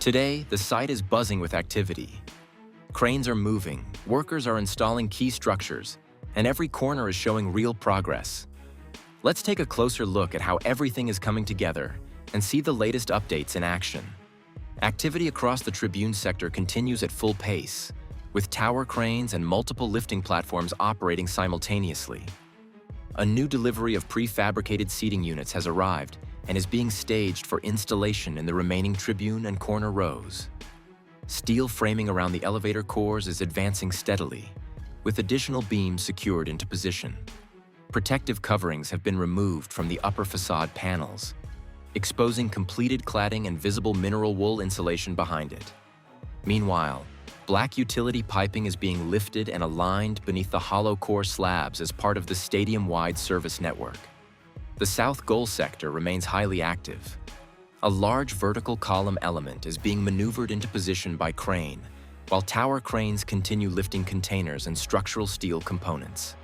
Today, the site is buzzing with activity. Cranes are moving, workers are installing key structures, and every corner is showing real progress. Let's take a closer look at how everything is coming together and see the latest updates in action. Activity across the Tribune sector continues at full pace, with tower cranes and multiple lifting platforms operating simultaneously. A new delivery of prefabricated seating units has arrived and is being staged for installation in the remaining Tribune and corner rows. Steel framing around the elevator cores is advancing steadily, with additional beams secured into position. Protective coverings have been removed from the upper facade panels, exposing completed cladding and visible mineral wool insulation behind it. Meanwhile, black utility piping is being lifted and aligned beneath the hollow core slabs as part of the stadium-wide service network. The south goal sector remains highly active. A large vertical column element is being maneuvered into position by crane, while tower cranes continue lifting containers and structural steel components.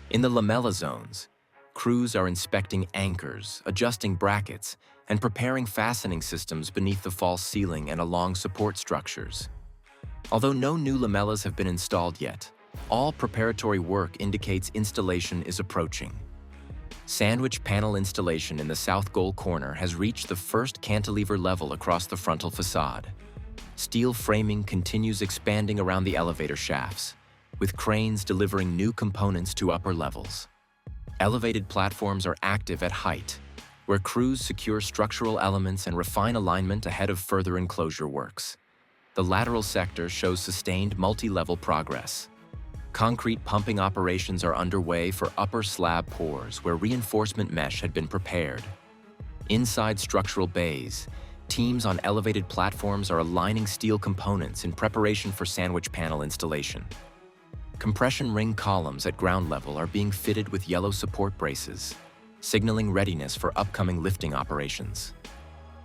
In the lamella zones, crews are inspecting anchors, adjusting brackets, and preparing fastening systems beneath the false ceiling and along support structures. Although no new lamellas have been installed yet, all preparatory work indicates installation is approaching. Sandwich panel installation in the south goal corner has reached the first cantilever level across the frontal facade. Steel framing continues expanding around the elevator shafts, with cranes delivering new components to upper levels. Elevated platforms are active at height, where crews secure structural elements and refine alignment ahead of further enclosure works. The lateral sector shows sustained multi-level progress. Concrete pumping operations are underway for upper slab pours where reinforcement mesh had been prepared. Inside structural bays, teams on elevated platforms are aligning steel components in preparation for sandwich panel installation. Compression ring columns at ground level are being fitted with yellow support braces, signaling readiness for upcoming lifting operations.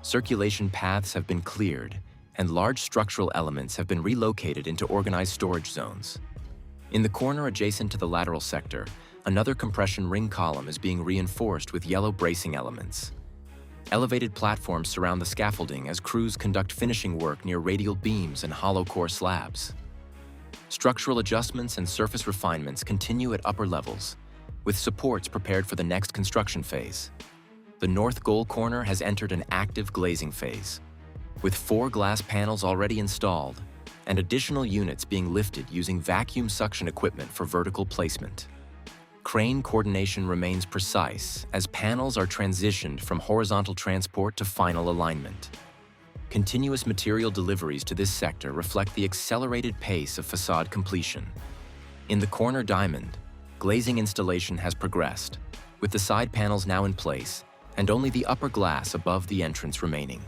Circulation paths have been cleared, and large structural elements have been relocated into organized storage zones. In the corner adjacent to the lateral sector, another compression ring column is being reinforced with yellow bracing elements. Elevated platforms surround the scaffolding as crews conduct finishing work near radial beams and hollow core slabs. Structural adjustments and surface refinements continue at upper levels, with supports prepared for the next construction phase. The north goal corner has entered an active glazing phase, with 4 glass panels already installed and additional units being lifted using vacuum suction equipment for vertical placement. Crane coordination remains precise as panels are transitioned from horizontal transport to final alignment. Continuous material deliveries to this sector reflect the accelerated pace of facade completion. In the corner diamond, glazing installation has progressed, with the side panels now in place and only the upper glass above the entrance remaining.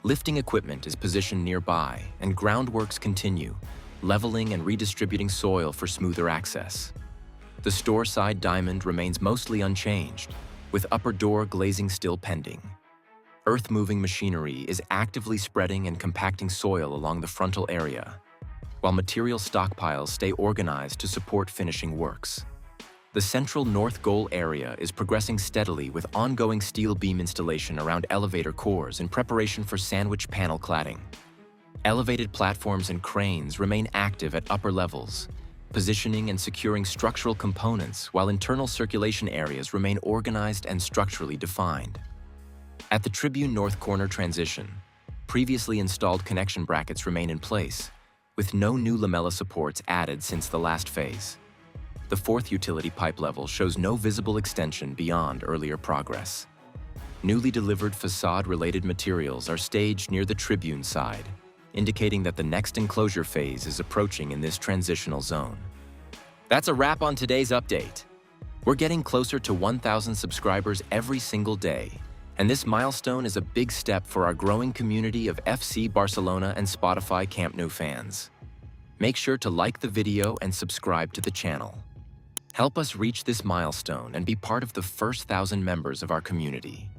Lifting equipment is positioned nearby and groundworks continue, leveling and redistributing soil for smoother access. The store side diamond remains mostly unchanged, with upper door glazing still pending. Earth-moving machinery is actively spreading and compacting soil along the frontal area, while material stockpiles stay organized to support finishing works. The central north goal area is progressing steadily with ongoing steel beam installation around elevator cores in preparation for sandwich panel cladding. Elevated platforms and cranes remain active at upper levels, positioning and securing structural components while internal circulation areas remain organized and structurally defined. At the Tribune North corner transition, previously installed connection brackets remain in place, with no new lamella supports added since the last phase. The 4th utility pipe level shows no visible extension beyond earlier progress. Newly delivered facade-related materials are staged near the Tribune side, indicating that the next enclosure phase is approaching in this transitional zone. That's a wrap on today's update. We're getting closer to 1,000 subscribers every single day, and this milestone is a big step for our growing community of FC Barcelona and Spotify Camp Nou fans. Make sure to like the video and subscribe to the channel. Help us reach this milestone and be part of the first 1,000 members of our community.